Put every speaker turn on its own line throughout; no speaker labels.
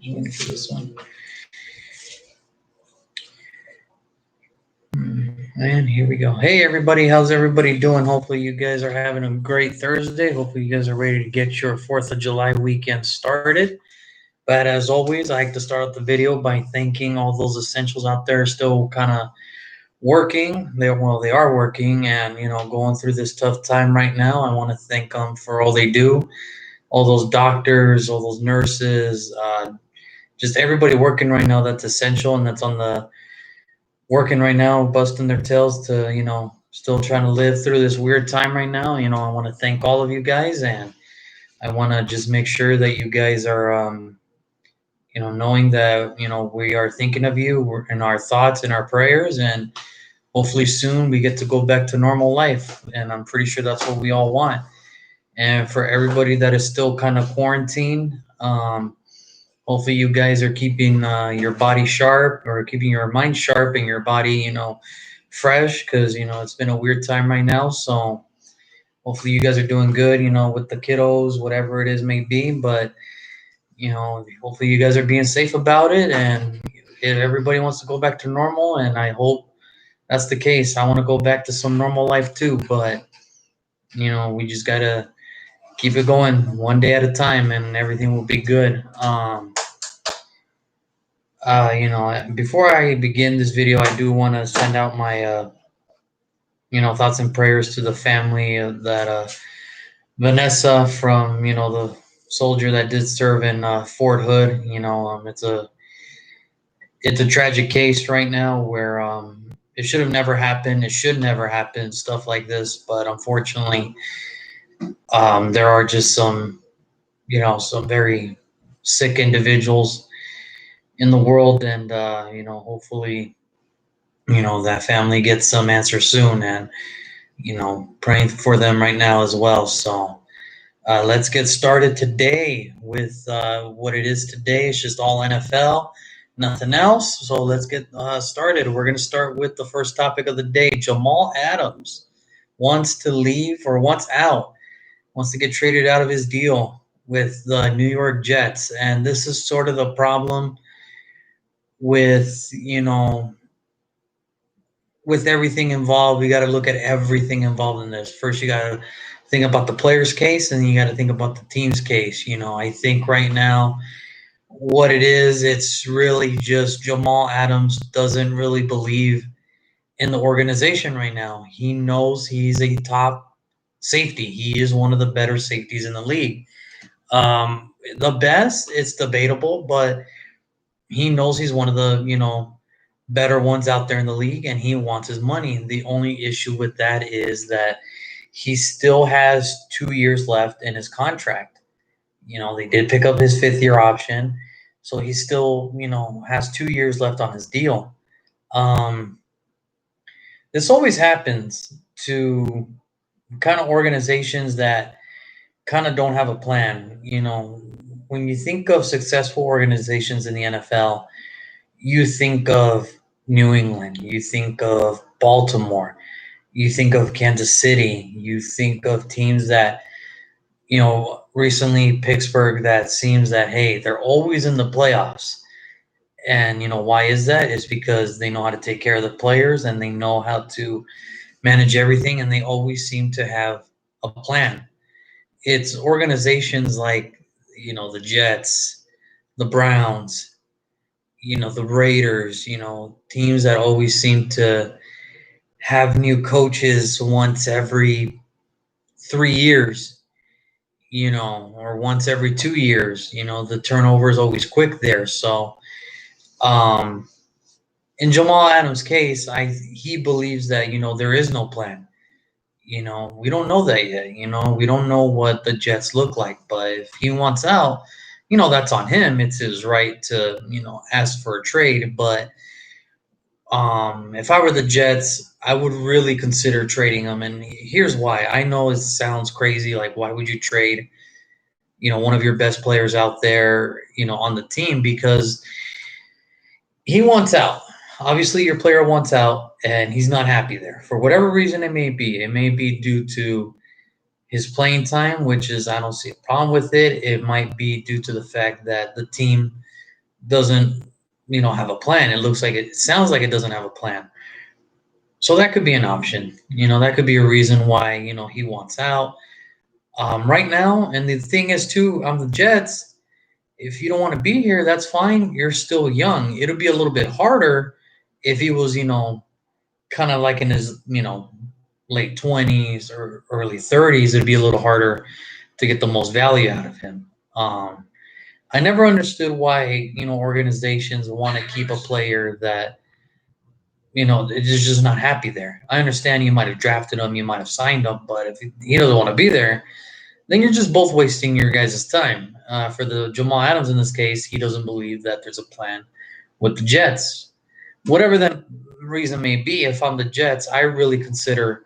waiting for this one. And here we go. Hey, everybody. How's everybody doing? Hopefully you guys are having a great Thursday. Hopefully you guys are ready to get your 4th of July weekend started. But as always, I like to start out the video by thanking all those essentials out there still kind of working. They are working and, going through this tough time right now. I want to thank them for all they do. All those doctors, all those nurses, just everybody working right now that's essential and that's on the working right now, busting their tails to, still trying to live through this weird time right now. I want to thank all of you guys, and I want to just make sure that you guys are, knowing that, we are thinking of you in our thoughts and our prayers, and hopefully soon we get to go back to normal life. And I'm pretty sure that's what we all want. And for everybody that is still kind of quarantined, hopefully you guys are keeping your body sharp, or keeping your mind sharp and your body, fresh, because, it's been a weird time right now. So hopefully you guys are doing good, with the kiddos, whatever it is may be. But, hopefully you guys are being safe about it, and if everybody wants to go back to normal, and I hope that's the case. I want to go back to some normal life too, but, we just got to keep it going one day at a time, and everything will be good. Before I begin this video, I do want to send out my, thoughts and prayers to the family that Vanessa from, the soldier that did serve in Fort Hood. It's a tragic case right now where it should have never happened. It should never happen, stuff like this. But unfortunately, there are just some very sick individuals in the world, and hopefully, that family gets some answer soon, and praying for them right now as well. So let's get started today with what it is today. It's just all NFL, nothing else. So let's get started. We're going to start with the first topic of the day. Jamal Adams wants to leave, or wants to get traded out of his deal with the New York Jets. And this is sort of the problem with, with everything involved. We got to look at everything involved in this. First, you got to think about the player's case, and then you got to think about the team's case. I think right now what it is, it's really just Jamal Adams doesn't really believe in the organization right now. He knows he's a top safety. He is one of the better safeties in the league. The best, it's debatable, but he knows he's one of the, better ones out there in the league, and he wants his money. The only issue with that is that he still has 2 years left in his contract. They did pick up his 5th-year option, so he still, has 2 years left on his deal. This always happens to kind of organizations that kind of don't have a plan. When you think of successful organizations in the NFL, you think of New England, you think of Baltimore, you think of Kansas City, you think of teams that, recently Pittsburgh, that seems that, hey, they're always in the playoffs. And, why is that? It's because they know how to take care of the players, and they know how to manage everything, and they always seem to have a plan. It's organizations like, the Jets, the Browns, the Raiders, teams that always seem to have new coaches once every 3 years, or once every 2 years. The turnover is always quick there. So, in Jamal Adams' case, he believes that, there is no plan. We don't know that yet. We don't know what the Jets look like. But if he wants out, that's on him. It's his right to, ask for a trade. But if I were the Jets, I would really consider trading him. And here's why. I know it sounds crazy. Like, why would you trade, one of your best players out there, on the team? Because he wants out. Obviously, your player wants out, and he's not happy there for whatever reason it may be. It may be due to his playing time, which is, I don't see a problem with it. It might be due to the fact that the team doesn't, have a plan. It sounds like it doesn't have a plan. So that could be an option. That could be a reason why, he wants out. Right now, and the thing is too, on the Jets, if you don't want to be here, that's fine. You're still young. It'll be a little bit harder if he was, kind of like in his, late 20s or early 30s. It'd be a little harder to get the most value out of him. I never understood why, organizations want to keep a player that, is just not happy there. I understand you might have drafted him, you might have signed him, but if he doesn't want to be there, then you're just both wasting your guys' time. For the Jamal Adams in this case, he doesn't believe that there's a plan with the Jets. Whatever that reason may be, if I'm the Jets, I really consider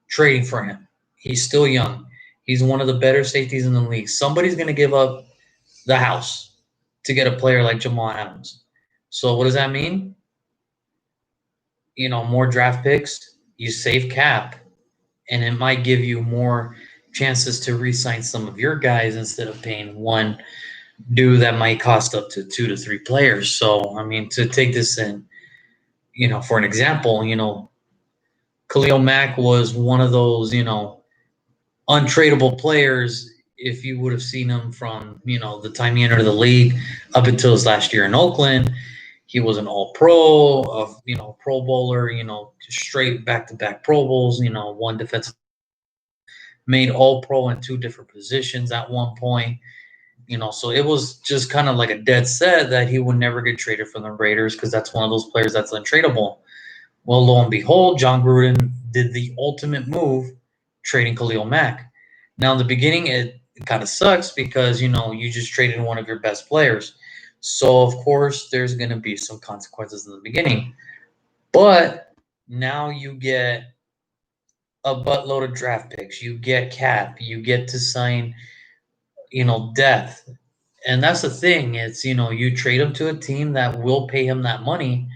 trading for him. He's still young. He's one of the better safeties in the league. Somebody's going to give up the house to get a player like Jamal Adams. So what does that mean? More draft picks, you save cap, and it might give you more chances to re-sign some of your guys instead of paying one dude that might cost up to 2 to 3 players. So I mean, to take this in, for an example, Khalil Mack was one of those, untradeable players. If you would have seen him from, the time he entered the league up until his last year in Oakland, he was an all pro of, pro bowler, straight back to back Pro Bowls, one defensive, made all pro in 2 different positions at one point. So it was just kind of like a dead set that he would never get traded from the Raiders because that's one of those players that's untradeable. Well, lo and behold, John Gruden did the ultimate move, trading Khalil Mack. Now, in the beginning, it kind of sucks because, you just traded one of your best players. So, of course, there's going to be some consequences in the beginning. But now you get a buttload of draft picks. You get cap. You get to sign, depth. And that's the thing. It's, you trade him to a team that will pay him that money,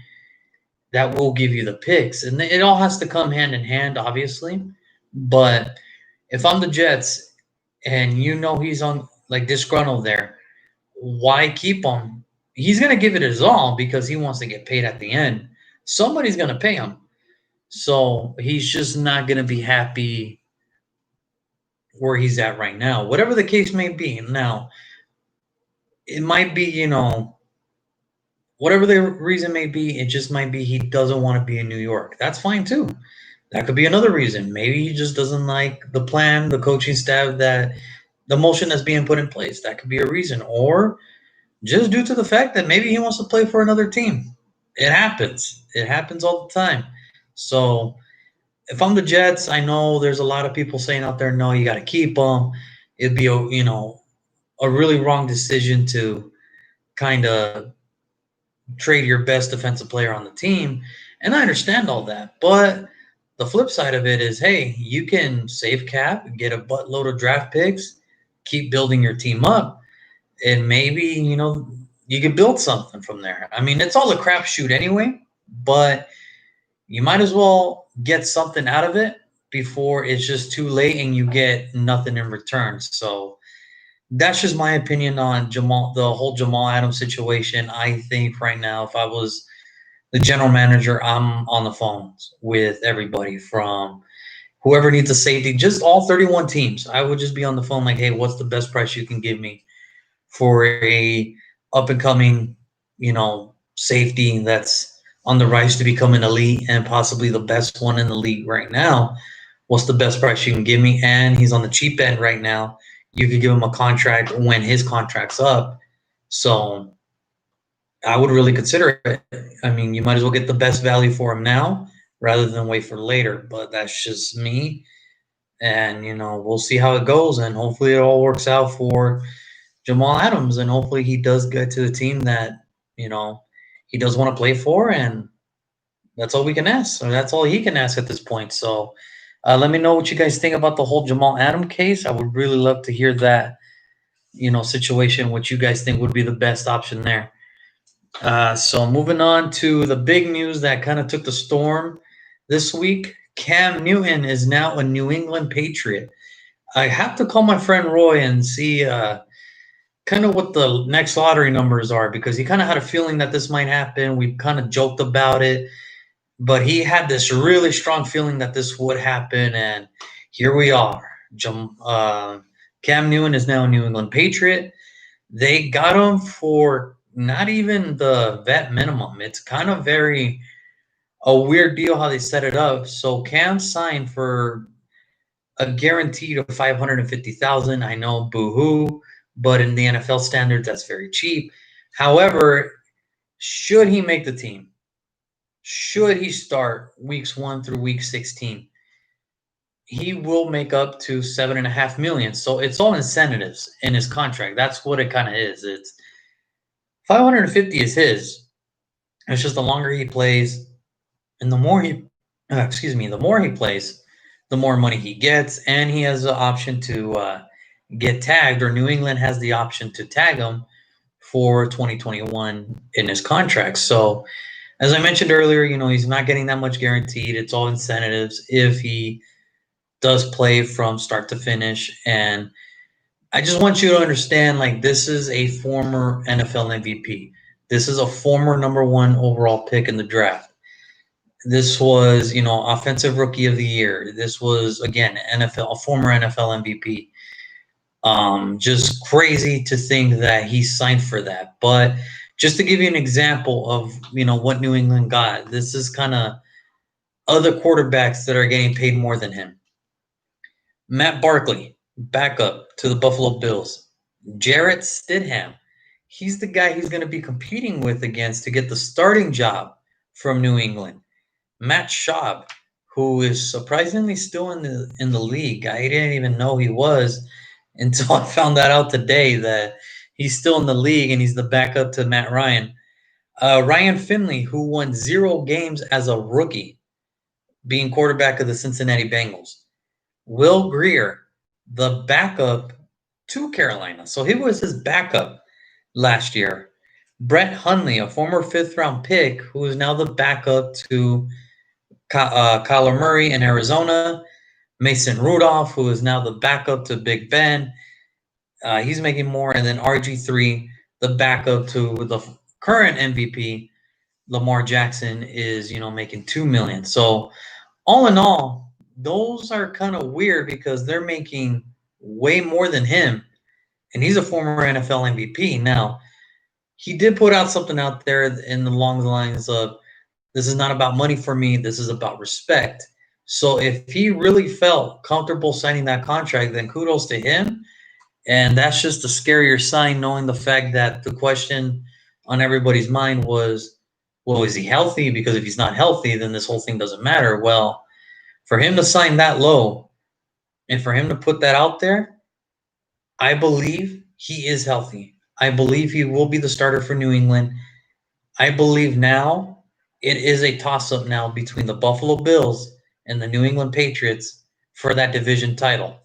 that will give you the picks. And it all has to come hand in hand, obviously. But if I'm the Jets and he's on like disgruntled there, why keep him? He's going to give it his all because he wants to get paid at the end. Somebody's going to pay him. So he's just not going to be happy where he's at right now, whatever the case may be. Now, it might be, whatever the reason may be, it just might be he doesn't want to be in New York. That's fine too. That could be another reason. Maybe he just doesn't like the plan, the coaching staff, that the motion that's being put in place. That could be a reason. Or just due to the fact that maybe he wants to play for another team. It happens. It happens all the time. So if I'm the Jets, I know there's a lot of people saying out there, no, you got to keep him. It'd be a really wrong decision to kind of trade your best defensive player on the team. And I understand all that. But the flip side of it is, hey, you can save cap, get a buttload of draft picks, keep building your team up, and maybe, you can build something from there. I mean, it's all a crapshoot anyway, but you might as well get something out of it before it's just too late and you get nothing in return. So that's just my opinion on the whole Jamal Adams situation. I think right now, if I was the general manager, I'm on the phones with everybody from whoever needs a safety, just all 31 teams. I would just be on the phone like, hey, what's the best price you can give me for a up and coming, safety that's on the rise to become an elite and possibly the best one in the league right now? What's the best price you can give me? And he's on the cheap end right now. You could give him a contract when his contract's up. So I would really consider it. I mean, you might as well get the best value for him now rather than wait for later. But that's just me. And, we'll see how it goes. And hopefully it all works out for Jamal Adams. And hopefully he does get to the team that, he does want to play for. And that's all we can ask. Or that's all he can ask at this point. So let me know what you guys think about the whole Jamal Adams case. I would really love to hear that, situation, what you guys think would be the best option there. So moving on to the big news that kind of took the storm this week. Cam Newton is now a New England Patriot. I have to call my friend Roy and see kind of what the next lottery numbers are, because he kind of had a feeling that this might happen. We kind of joked about it, but he had this really strong feeling that this would happen, and here we are. Cam Newton is now a New England Patriot. They got him for not even the vet minimum. It's kind of very a weird deal how they set it up. So Cam signed for a guaranteed of 550,000. I know, boo-hoo, but in the NFL standards, that's very cheap. However, should he make the team, should he start weeks 1 through week 16, he will make up to 7.5 million. So it's all incentives in his contract. That's what it kind of is. It's 550 is his. It's just the longer he plays, and the more he, the more he plays, the more money he gets, and he has the option to get tagged, or New England has the option to tag him for 2021 in his contract. So, as I mentioned earlier, he's not getting that much guaranteed. It's all incentives if he does play from start to finish. And I just want you to understand, like, this is a former NFL MVP. This is a former number one overall pick in the draft. This was, offensive rookie of the year. This was, again, NFL, a former NFL MVP. Just crazy to think that he signed for that. But just to give you an example of, what New England got, this is kind of other quarterbacks that are getting paid more than him. Matt Barkley, backup to the Buffalo Bills. Jarrett Stidham, he's the guy he's going to be competing with against to get the starting job from New England. Matt Schaub, who is surprisingly still in the league. I didn't even know he was until I found that out today, that he's still in the league and he's the backup to Matt Ryan. Ryan Finley, who won 0 games as a rookie, being quarterback of the Cincinnati Bengals. Will Grier, the backup to Carolina. So he was his backup last year. Brett Hundley, a former 5th-round pick, who is now the backup to Kyler Murray in Arizona. Mason Rudolph, who is now the backup to Big Ben. He's making more. And then RG3, the backup to the current MVP, Lamar Jackson, is, making $2 million. So all in all, those are kind of weird because they're making way more than him. And he's a former NFL MVP. Now, he did put out something out there in along the lines of, this is not about money for me. This is about respect. So if he really felt comfortable signing that contract, then kudos to him. And that's just a scarier sign, knowing the fact that the question on everybody's mind was, well, is he healthy? Because if he's not healthy, then this whole thing doesn't matter. Well, for him to sign that low and for him to put that out there, I believe he is healthy. I believe he will be the starter for New England. I believe now it is a toss-up now between the Buffalo Bills and the New England Patriots for that division title.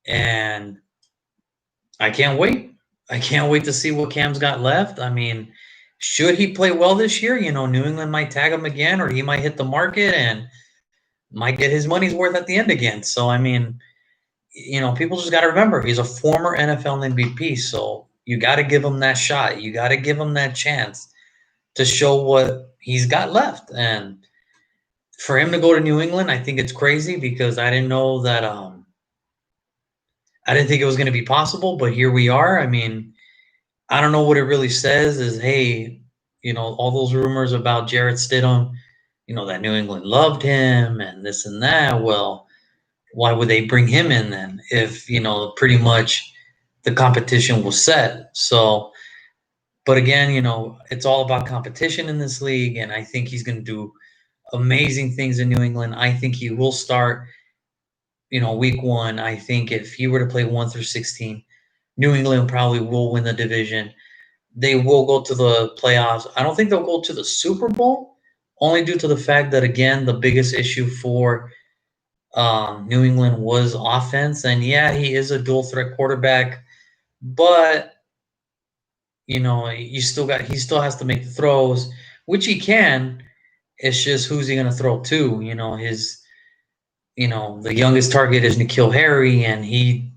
And I can't wait. I can't wait to see what Cam's got left. I mean, should he play well this year, New England might tag him again, or he might hit the market and might get his money's worth at the end again. So, I mean, people just got to remember he's a former NFL MVP. So you got to give him that shot. You got to give him that chance to show what he's got left. And for him to go to New England, I think it's crazy because I didn't know that. I didn't think it was going to be possible, but here we are. I mean, I don't know what it really says. Is, hey, all those rumors about Jarrett Stidham, that New England loved him and this and that. Well, why would they bring him in then if pretty much the competition was set? So, but again, it's all about competition in this league, and I think he's going to do amazing things in New England. I think he will start, week 1. I think if he were to play 1 through 16, New England probably will win the division. They will go to the playoffs. I don't think they'll go to the Super Bowl, only due to the fact that, again, the biggest issue for New England was offense. And yeah, he is a dual threat quarterback, but he still has to make the throws, which he can. It's just, who's he going to throw to? The youngest target is N'Keal Harry, and he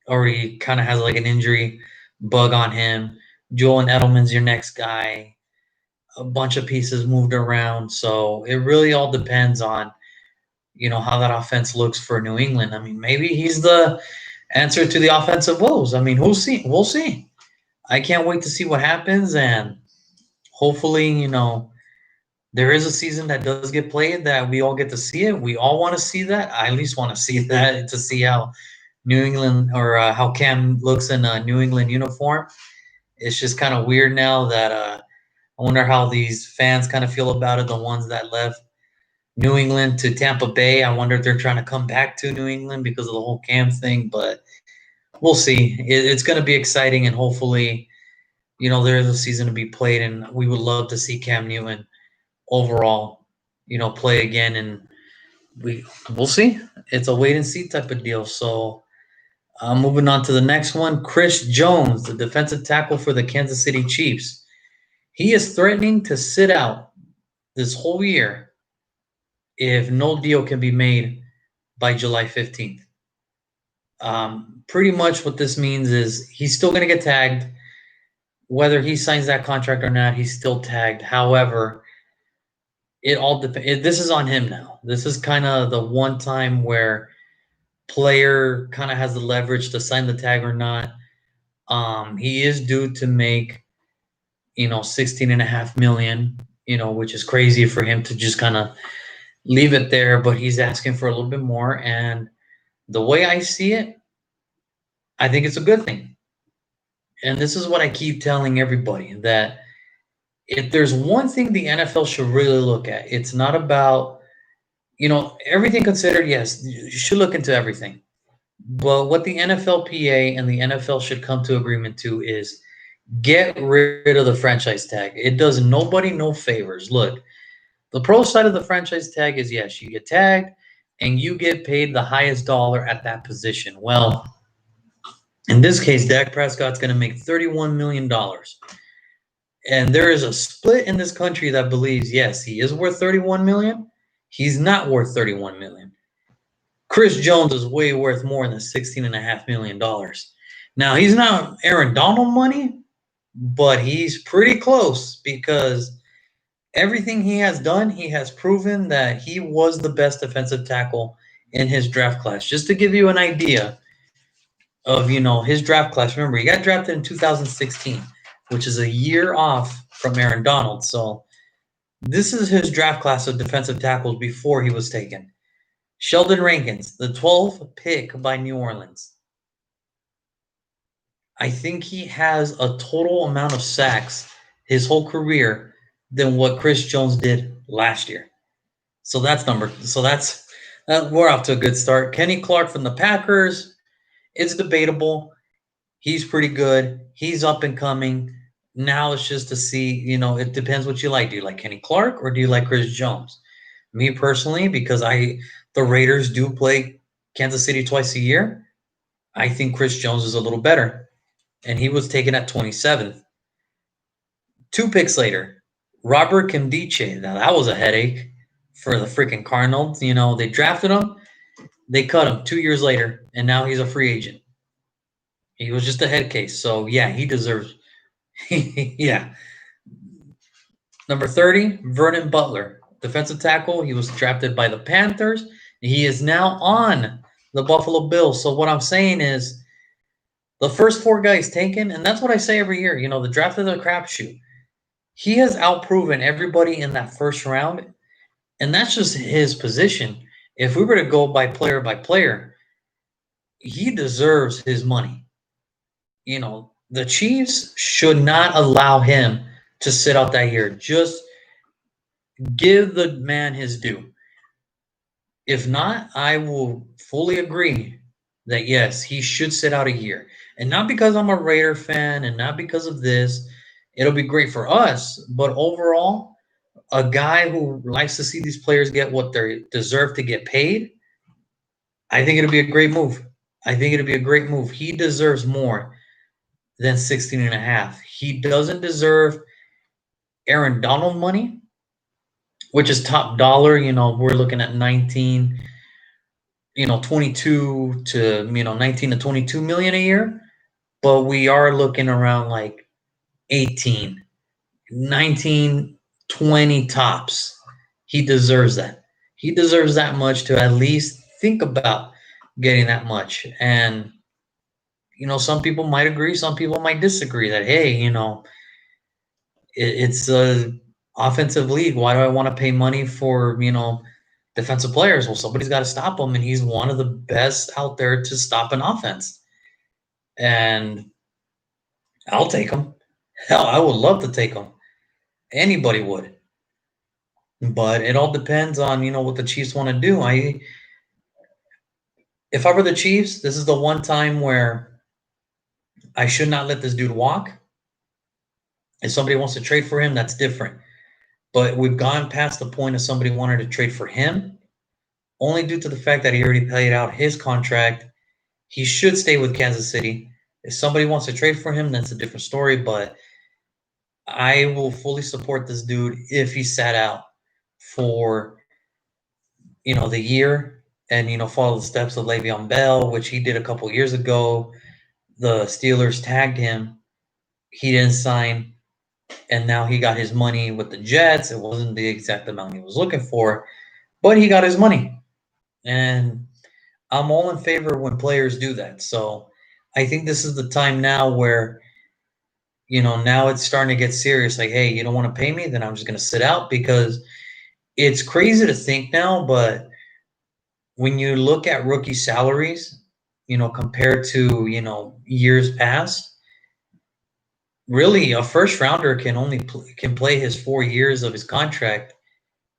already kind of has like an injury. bug on him. Julian Edelman's your next guy. A bunch of pieces moved around. So it really all depends on, how that offense looks for New England. I mean, maybe he's the answer to the offensive woes. I mean, we'll see. We'll see. I can't wait to see what happens. And hopefully, there is a season that does get played that we all get to see it. We all want to see that. I at least want to see that to see how New England or how Cam looks in a New England uniform. It's just kind of weird now that I wonder how these fans kind of feel about it. The ones that left New England to Tampa Bay. I wonder if they're trying to come back to New England because of the whole Cam thing. But we'll see. It's going to be exciting, and hopefully, there is a season to be played, and we would love to see Cam Newton overall, play again, and we'll see. It's a wait and see type of deal. So, moving on to the next one, Chris Jones, the defensive tackle for the Kansas City Chiefs. He is threatening to sit out this whole year if no deal can be made by July 15th. Pretty much what this means is he's still going to get tagged. Whether he signs that contract or not, he's still tagged. However, it all depends. This is on him now. This is kind of the one time where player kind of has the leverage to sign the tag or not. He is due to make, 16.5 million, which is crazy for him to just kind of leave it there, but he's asking for a little bit more. And the way I see it, I think it's a good thing. And this is what I keep telling everybody, that if there's one thing the NFL should really look at, it's not about, everything considered, yes, you should look into everything. But what the NFLPA and the NFL should come to agreement to is get rid of the franchise tag. It does nobody no favors. Look, the pro side of the franchise tag is, yes, you get tagged and you get paid the highest dollar at that position. Well, in this case, Dak Prescott's going to make $31 million. And there is a split in this country that believes, yes, he is worth 31 million. He's not worth 31 million. Chris Jones is way worth more than $16.5 million. Now, he's not Aaron Donald money, but he's pretty close because everything he has done, he has proven that he was the best defensive tackle in his draft class. Just to give you an idea of, his draft class. Remember, he got drafted in 2016, which is a year off from Aaron Donald. So this is his draft class of defensive tackles before he was taken. Sheldon Rankins, the 12th pick by New Orleans. I think he has a total amount of sacks his whole career than what Chris Jones did last year. So that's we're off to a good start. Kenny Clark from the Packers, it's debatable. He's pretty good. He's up and coming. Now it's just to see, it depends what you like. Do you like Kenny Clark or do you like Chris Jones? Me personally, because the Raiders do play Kansas City twice a year, I think Chris Jones is a little better. And he was taken at 27th. 2 picks later, Robert Nkemdiche. Now that was a headache for the freaking Cardinals. They drafted him, they cut him 2 years later, and now he's a free agent. He was just a head case. So yeah, he deserves. Yeah. Number 30, Vernon Butler, defensive tackle. He was drafted by the Panthers. He is now on the Buffalo Bills. So what I'm saying is the first 4 guys taken, and that's what I say every year, the draft is a crapshoot. He has outproven everybody in that first round, and that's just his position. If we were to go by player, he deserves his money. The Chiefs should not allow him to sit out that year. Just give the man his due. If not, I will fully agree that, yes, he should sit out a year. And not because I'm a Raider fan and not because of this. It'll be great for us. But overall, a guy who likes to see these players get what they deserve to get paid, I think it'll be a great move. He deserves more than 16.5. He doesn't deserve Aaron Donald money, which is top dollar. We're looking at 19, 22 to 19 to 22 million a year. but we are looking around like 18, 19, 20 tops. He deserves that. He deserves that much to at least think about getting that much. And, some people might agree, some people might disagree that, hey, it's a offensive league. Why do I want to pay money for, defensive players? Well, somebody's got to stop him, and he's one of the best out there to stop an offense. And I'll take him. Hell, I would love to take him. Anybody would. But it all depends on, what the Chiefs want to do. If I were the Chiefs, this is the one time where I should not let this dude walk. If somebody wants to trade for him, that's different. But we've gone past the point of somebody wanting to trade for him, only due to the fact that he already paid out his contract. He should stay with Kansas City. If somebody wants to trade for him, that's a different story. But I will fully support this dude if he sat out for, the year and, follow the steps of Le'Veon Bell, which he did a couple years ago. The Steelers tagged him. He didn't sign, and now he got his money with the Jets. It wasn't the exact amount he was looking for, but he got his money. And I'm all in favor when players do that. So I think this is the time now where, now it's starting to get serious. Like, hey, you don't want to pay me? Then I'm just going to sit out, because it's crazy to think now, but when you look at rookie salaries, compared to, years past, really a first rounder can only can play his 4 years of his contract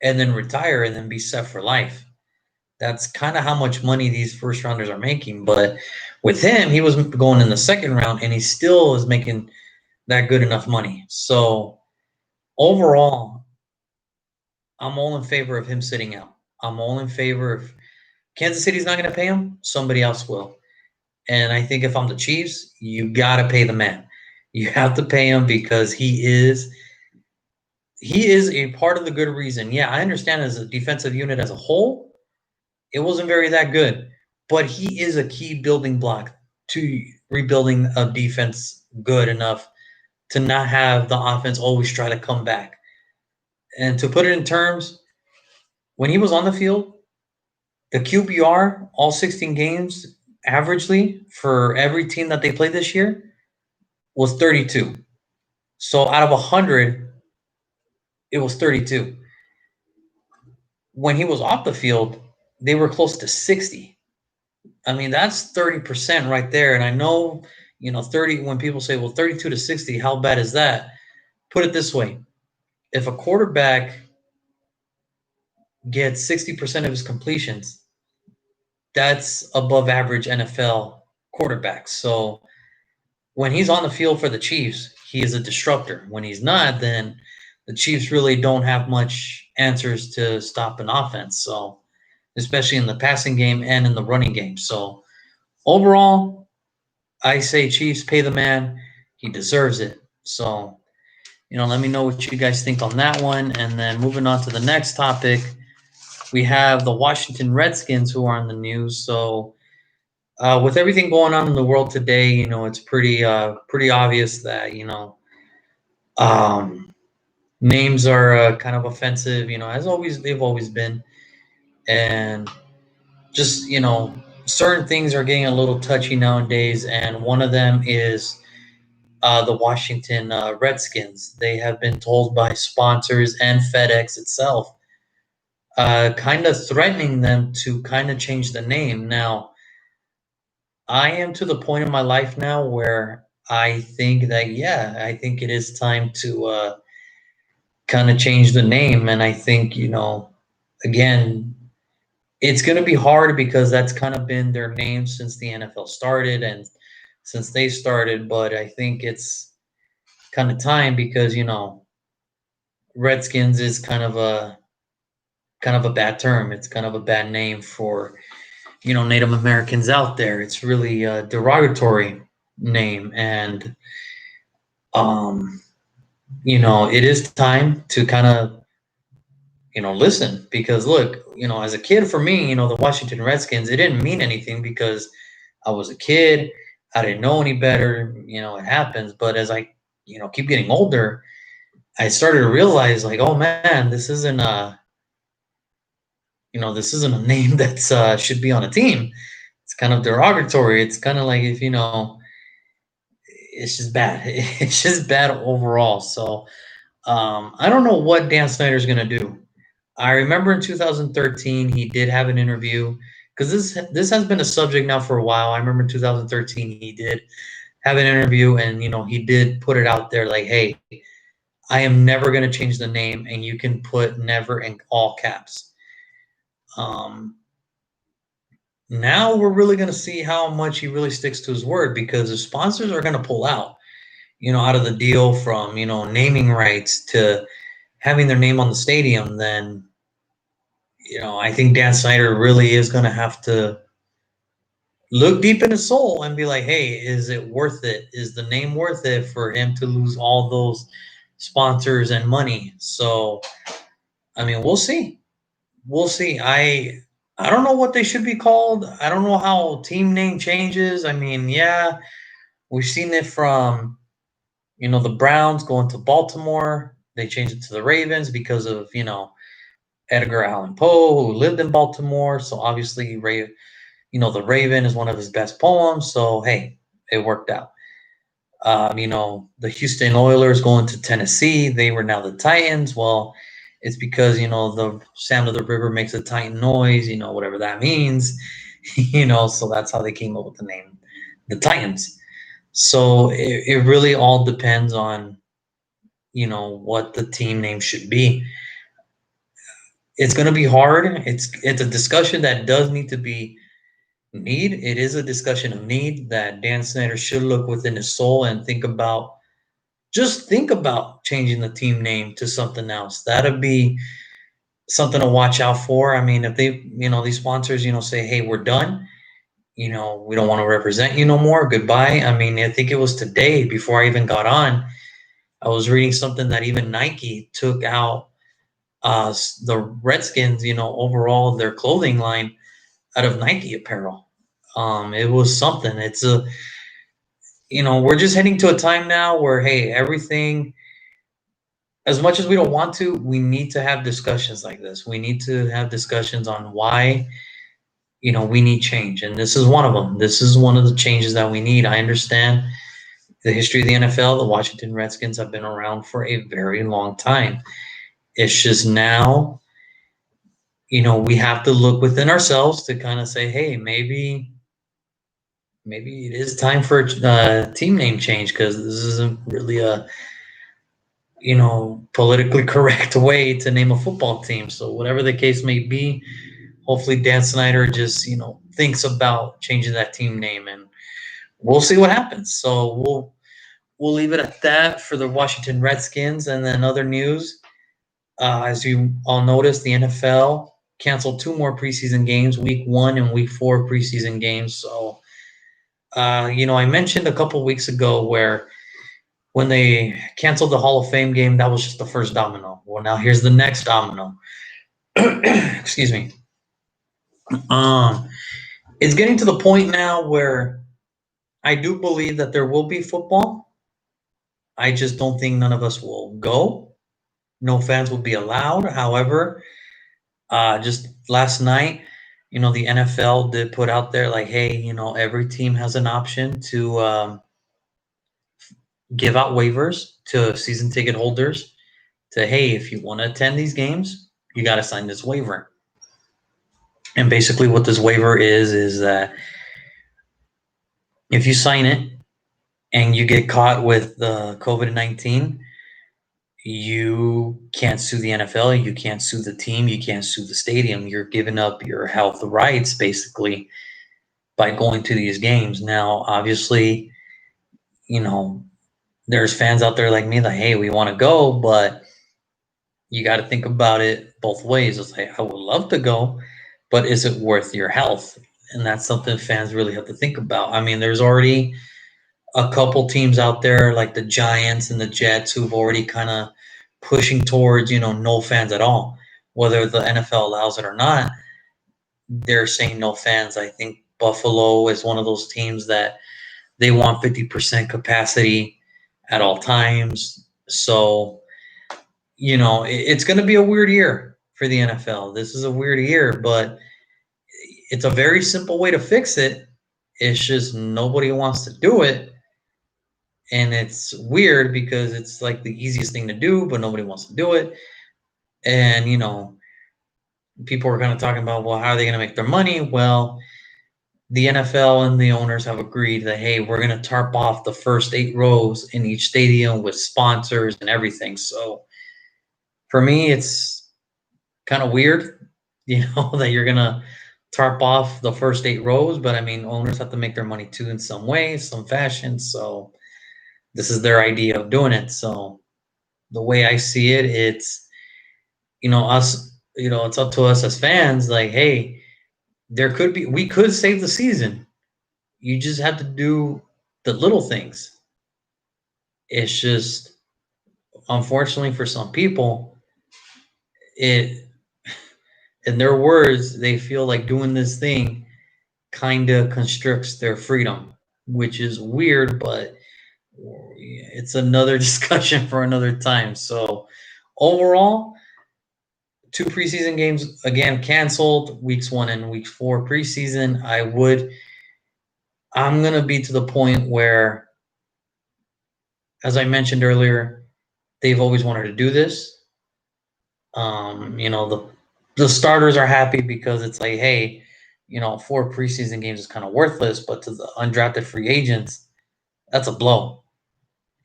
and then retire and then be set for life. That's kind of how much money these first rounders are making. But with him, he was going in the second round and he still is making that good enough money. So overall, I'm all in favor of him sitting out. I'm all in favor of Kansas City's not going to pay him, somebody else will. And I think if I'm the Chiefs, you got to pay the man. You have to pay him because he is a part of the good reason. Yeah, I understand as a defensive unit as a whole, it wasn't very that good, but he is a key building block to rebuilding a defense good enough to not have the offense always try to come back. And to put it in terms, when he was on the field, the QBR, all 16 games, averagely for every team that they played this year, was 32. So out of 100, it was 32. When he was off the field, they were close to 60. I mean, that's 30% right there. And I know, 30, when people say, well, 32 to 60, how bad is that? Put it this way. If a quarterback gets 60% of his completions, that's above average NFL quarterbacks. So when he's on the field for the Chiefs, he is a disruptor. When he's not, then the Chiefs really don't have much answers to stop an offense. So, especially in the passing game and in the running game. So, overall, I say Chiefs pay the man. He deserves it. So, let me know what you guys think on that one. And then moving on to the next topic, we have the Washington Redskins who are in the news. So, with everything going on in the world today, it's pretty obvious that um, names are kind of offensive. As always, they've always been, and just certain things are getting a little touchy nowadays. And one of them is the Washington Redskins. They have been told by sponsors and FedEx itself, kind of threatening them to kind of change the name. Now, I am to the point in my life now where I think that, yeah, I think it is time to kind of change the name. And I think, again, it's going to be hard because that's kind of been their name since the NFL started and since they started. But I think it's kind of time because, Redskins is kind of a bad term. It's kind of a bad name for, Native Americans out there. It's really a derogatory name. And, um, it is time to kind of, listen, because look, as a kid for me, the Washington Redskins, it didn't mean anything because I was a kid. I didn't know any better. It happens. But as I, keep getting older, I started to realize like, oh man, this isn't a name that's should be on a team. It's kind of derogatory. It's kind of like if it's just bad. It's just bad overall. So I don't know what Dan Snyder's gonna do. I remember in 2013 he did have an interview because this has been a subject now for a while. I remember in 2013 he did have an interview, and he did put it out there like, hey, I am never going to change the name, and you can put never in all caps. Um, Now we're really going to see how much he really sticks to his word, because the sponsors are going to pull out, out of the deal, from naming rights to having their name on the stadium. Then I think Dan Snyder really is going to have to look deep in his soul and be like, hey, is it worth it? Is the name worth it for him to lose all those sponsors and money? So, I mean, we'll see. We'll see. I don't know what they should be called. I don't know how team name changes. I mean, yeah, we've seen it from, the Browns going to Baltimore. They changed it to the Ravens because of, Edgar Allan Poe, who lived in Baltimore. So obviously, the Raven is one of his best poems. So, hey, it worked out. The Houston Oilers going to Tennessee, they were now the Titans. Well, it's because, the sound of the river makes a Titan noise, whatever that means, so that's how they came up with the name, the Titans. So it really all depends on, what the team name should be. It's going to be hard. It's a discussion that does need to be need. It is a discussion of need that Dan Snyder should look within his soul and think about changing the team name to something else. That'd be something to watch out for. I mean, if they, these sponsors, say, hey, we're done, we don't want to represent you no more. Goodbye. I mean, I think it was today before I even got on, I was reading something that even Nike took out the Redskins, overall their clothing line out of Nike apparel. It was something. We're just heading to a time now where, hey, everything, as much as we don't want to, we need to have discussions like this. We need to have discussions on why, we need change. And this is one of them. This is one of the changes that we need. I understand the history of the NFL. The Washington Redskins have been around for a very long time. It's just now, we have to look within ourselves to kind of say, hey, maybe it is time for a team name change, because this isn't really a politically correct way to name a football team. So whatever the case may be, hopefully Dan Snyder just thinks about changing that team name, and we'll see what happens. So we'll leave it at that for the Washington Redskins. And then other news, as you all noticed, the NFL canceled 2 more preseason games, week 1 and week 4 preseason games. So I mentioned a couple weeks ago where when they canceled the Hall of Fame game, that was just the first domino. Well, now here's the next domino. Excuse me. Um, it's getting to the point now where I do believe that there will be football. I just don't think none of us will go. No fans will be allowed. However, just last night, the NFL did put out there like, hey, every team has an option to give out waivers to season ticket holders to, hey, if you want to attend these games, you got to sign this waiver. And basically, what this waiver is that if you sign it and you get caught with the COVID-19, you can't sue the NFL, you can't sue the team, you can't sue the stadium. You're giving up your health rights basically by going to these games. Now, obviously, you know, there's fans out there like me that, hey, we want to go, but you got to think about it both ways. It's like, I would love to go, but is it worth your health? And that's something fans really have to think about. I mean, there's already a couple teams out there like the Giants and the Jets who've already kind of pushing towards, no fans at all. Whether the NFL allows it or not, they're saying no fans. I think Buffalo is one of those teams that They want 50% capacity at all times. So, it's going to be a weird year for the NFL. This is a weird year, but it's a very simple way to fix it. It's just nobody wants to do it. And it's weird because it's like the easiest thing to do, but nobody wants to do it. And, people are kind of talking about, well, how are they going to make their money? Well, the NFL and the owners have agreed that, hey, we're going to tarp off the first 8 rows in each stadium with sponsors and everything. So for me, it's kind of weird, that you're going to tarp off the first 8 rows. But I mean, owners have to make their money too in some way, some fashion. So this is their idea of doing it. So the way I see it, it's, us, it's up to us as fans. Like, hey, we could save the season. You just have to do the little things. It's just, unfortunately for some people, it, in their words, they feel like doing this thing kind of constricts their freedom, which is weird, but it's another discussion for another time. So overall, 2 preseason games again canceled, weeks 1 and week 4 preseason. I'm gonna be to the point where, as I mentioned earlier, they've always wanted to do this. The starters are happy because it's like, hey, 4 preseason games is kind of worthless, but to the undrafted free agents, that's a blow.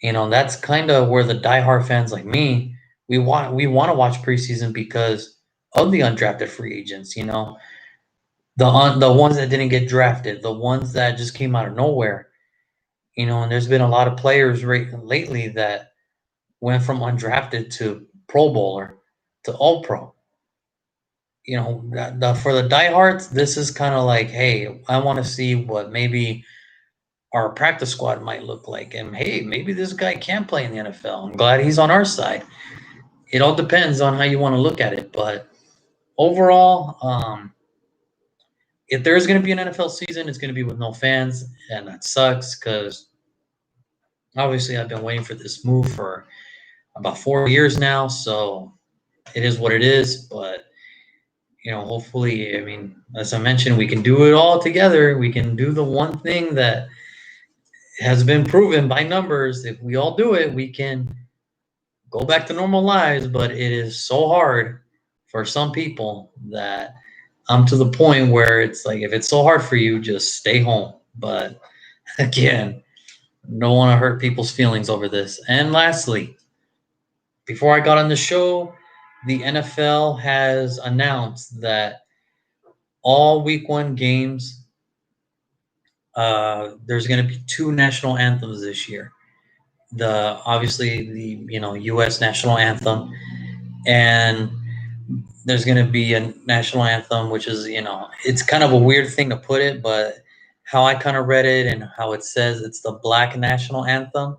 That's kind of where the diehard fans like me, we want to watch preseason because of the undrafted free agents. The ones that didn't get drafted, the ones that just came out of nowhere. And there's been a lot of players lately that went from undrafted to Pro Bowler to All Pro. For the diehards, this is kind of like, hey, I want to see what maybe our practice squad might look like, and hey, maybe this guy can play in the NFL. I'm glad he's on our side. It all depends on how you want to look at it, but overall, if there's going to be an NFL season, it's going to be with no fans, and that sucks because obviously I've been waiting for this move for about 4 years now, so it is what it is. But hopefully, I mean, as I mentioned, we can do it all together. We can do the one thing that has been proven by numbers. If we all do it, we can go back to normal lives. But it is so hard for some people that I'm to the point where it's like, if it's so hard for you, just stay home. But again, don't want to hurt people's feelings over this. And lastly, before I got on the show, the NFL has announced that all week 1 games, there's going to be 2 national anthems this year. Obviously the U.S. national anthem, and there's going to be a national anthem, which is it's kind of a weird thing to put it, but how I kind of read it and how it says, it's the Black national anthem,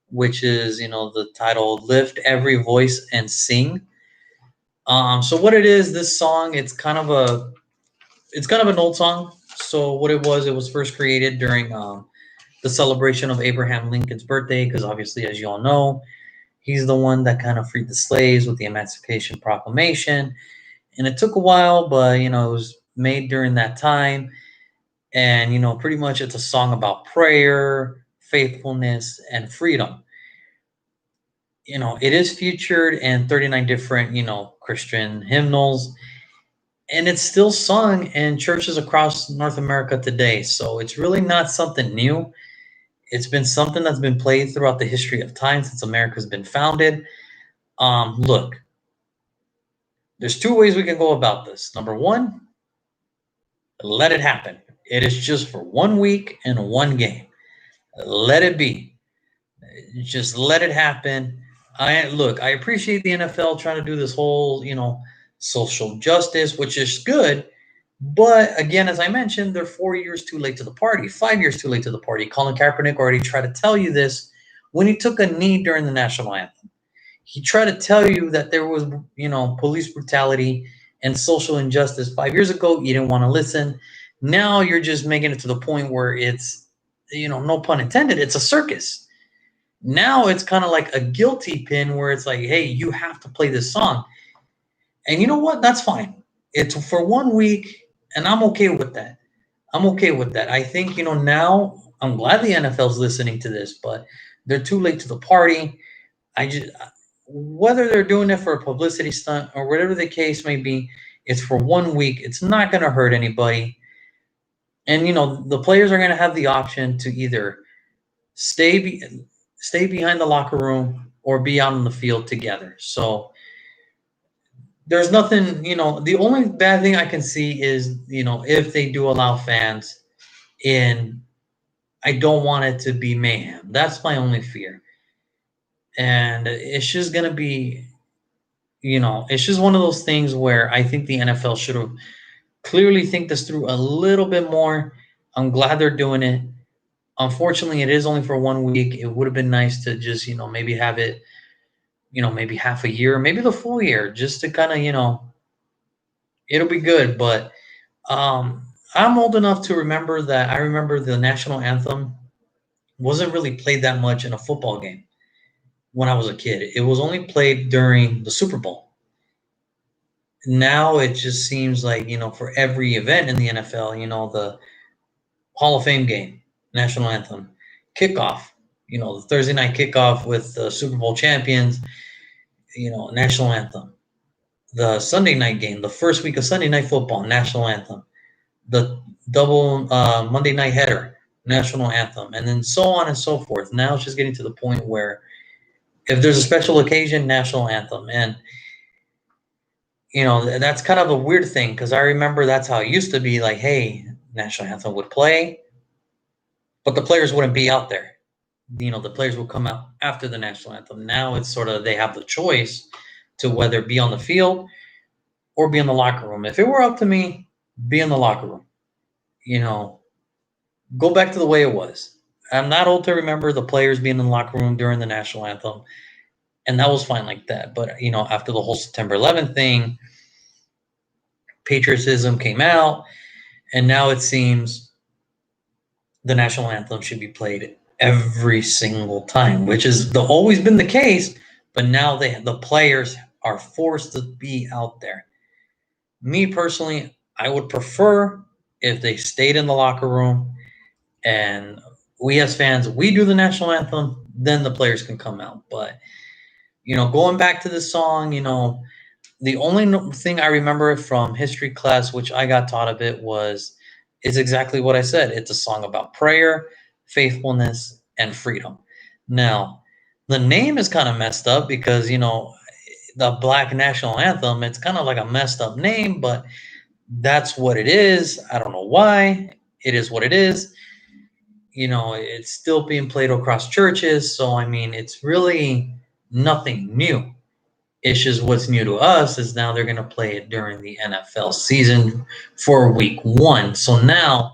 which is the title "Lift Every Voice and Sing." So what it is, this song, it's kind of an old song. So what it was first created during the celebration of Abraham Lincoln's birthday, because obviously, as you all know, he's the one that kind of freed the slaves with the Emancipation Proclamation. And it took a while, but it was made during that time. And pretty much it's a song about prayer, faithfulness, and freedom. It is featured in 39 different, Christian hymnals, and it's still sung in churches across North America today. So it's really not something new. It's been something that's been played throughout the history of time since America's been founded. Look, there's 2 ways we can go about this. Number one, let it happen. It is just for 1 week and 1 game. Let it be. Just let it happen. I appreciate the NFL trying to do this whole, social justice, which is good. But again, as I mentioned, they're 4 years too late to the party, 5 years too late to the party. Colin Kaepernick already tried to tell you this when he took a knee during the national anthem. He tried to tell you that there was, police brutality and social injustice 5 years ago. You didn't want to listen. Now you're just making it to the point where it's no pun intended, it's a circus. Now it's kind of like a guilty pin where it's like, hey, you have to play this song. And you know what? That's fine. It's for 1 week, and I'm okay with that. I'm okay with that. I think, now I'm glad the NFL's listening to this, but they're too late to the party. I just, whether they're doing it for a publicity stunt or whatever the case may be, it's for 1 week. It's not going to hurt anybody. And, the players are going to have the option to either stay be, stay behind the locker room or be out on the field together. So there's nothing, the only bad thing I can see is, if they do allow fans in, I don't want it to be mayhem. That's my only fear. And it's just going to be, it's just one of those things where I think the NFL should have clearly think this through a little bit more. I'm glad they're doing it. Unfortunately, it is only for 1 week. It would have been nice to just, maybe have it, maybe half a year, maybe the full year, just to kind of, it'll be good. But I'm old enough to remember that I remember the national anthem wasn't really played that much in a football game when I was a kid. It was only played during the Super Bowl. Now it just seems like, for every event in the NFL, the Hall of Fame game, national anthem, kickoff, the Thursday night kickoff with the Super Bowl champions, national anthem. The Sunday night game, the first week of Sunday night football, national anthem. The double Monday night header, national anthem, and then so on and so forth. Now it's just getting to the point where if there's a special occasion, national anthem. And, that's kind of a weird thing because I remember that's how it used to be like, hey, national anthem would play, but the players wouldn't be out there. The players will come out after the national anthem. Now it's sort of they have the choice to whether be on the field or be in the locker room. If it were up to me, be in the locker room. Go back to the way it was. I'm not old to remember the players being in the locker room during the national anthem, and that was fine like that. But after the whole September 11th thing, patriotism came out, and now it seems the national anthem should be played every single time, which has always been the case. But now the players are forced to be out there. Me personally, I would prefer if they stayed in the locker room and we as fans, we do the national anthem, then the players can come out. But, going back to the song, the only thing I remember from history class, which I got taught a bit, is exactly what I said. It's a song about prayer, faithfulness, and freedom. Now, the name is kind of messed up because, the Black National Anthem, it's kind of like a messed up name, but that's what it is. I don't know why. It is what it is. It's still being played across churches. So, I mean, it's really nothing new. It's just what's new to us is now they're going to play it during the NFL season for week 1. So now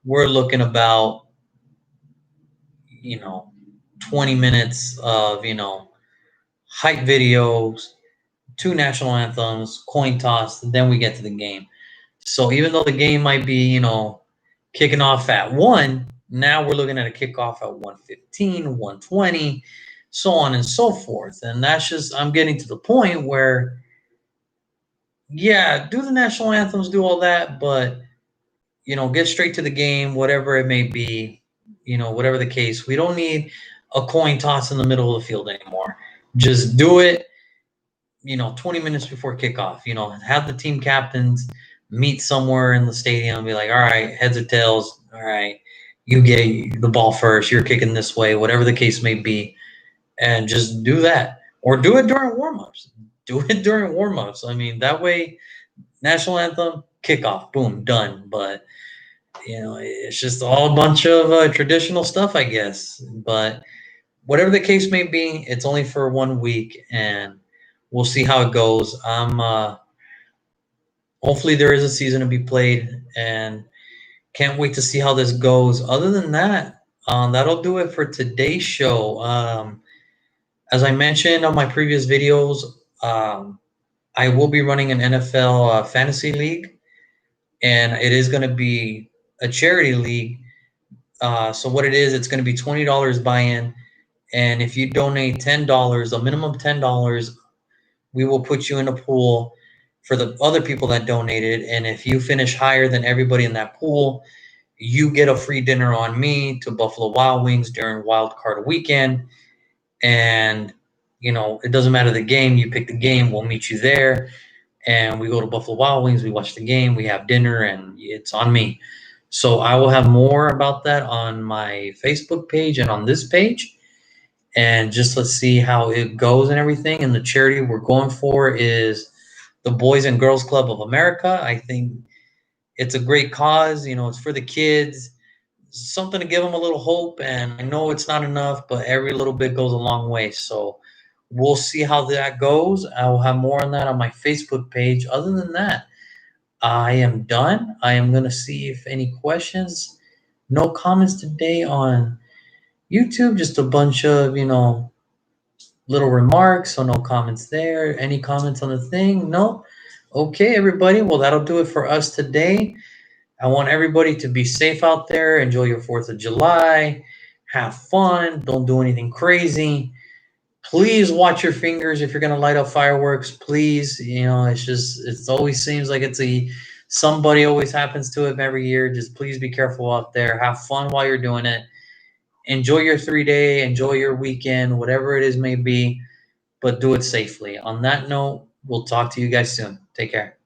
we're looking about, 20 minutes of, hype videos, 2 national anthems, coin toss, then we get to the game. So even though the game might be, kicking off at 1, now we're looking at a kickoff at 1:15, 1:20, so on and so forth. And that's just, I'm getting to the point where, yeah, do the national anthems, do all that, but, get straight to the game, whatever it may be, whatever the case. We don't need a coin toss in the middle of the field anymore. Just do it, 20 minutes before kickoff. Have the team captains meet somewhere in the stadium and be like, all right, heads or tails, all right, you get the ball first, you're kicking this way, whatever the case may be, and just do that. Or do it during warm-ups. Do it during warm-ups. I mean, that way, national anthem, kickoff, boom, done. But, it's just all a bunch of traditional stuff, I guess. But whatever the case may be, it's only for 1 week, and we'll see how it goes. Hopefully there is a season to be played, and can't wait to see how this goes. Other than that, that'll do it for today's show. As I mentioned on my previous videos, I will be running an NFL fantasy league, and it is going to be a charity league So what it is, it's going to be $20 buy-in, and if you donate $10, a minimum $10, we will put you in a pool for the other people that donated. And if you finish higher than everybody in that pool, you get a free dinner on me to Buffalo Wild Wings during Wild Card Weekend. And it doesn't matter the game. You pick the game, we'll meet you there, and we go to Buffalo Wild Wings. We watch the game, we have dinner, and it's on me. So I will have more about that on my Facebook page and on this page. And just let's see how it goes and everything. And the charity we're going for is the Boys and Girls Club of America. I think it's a great cause. It's for the kids, something to give them a little hope. And I know it's not enough, but every little bit goes a long way. So we'll see how that goes. I will have more on that on my Facebook page. Other than that, I am done. I am going to see if any questions. No comments today on YouTube, just a bunch of, little remarks. So no comments there. Any comments on the thing? No. Okay, everybody. Well, that'll do it for us today. I want everybody to be safe out there. Enjoy your 4th of July. Have fun. Don't do anything crazy. Please watch your fingers if you're going to light up fireworks. Please, it always seems like somebody always happens to it every year. Just please be careful out there. Have fun while you're doing it. Enjoy your 3-day, enjoy your weekend, whatever it is may be, but do it safely. On that note, we'll talk to you guys soon. Take care.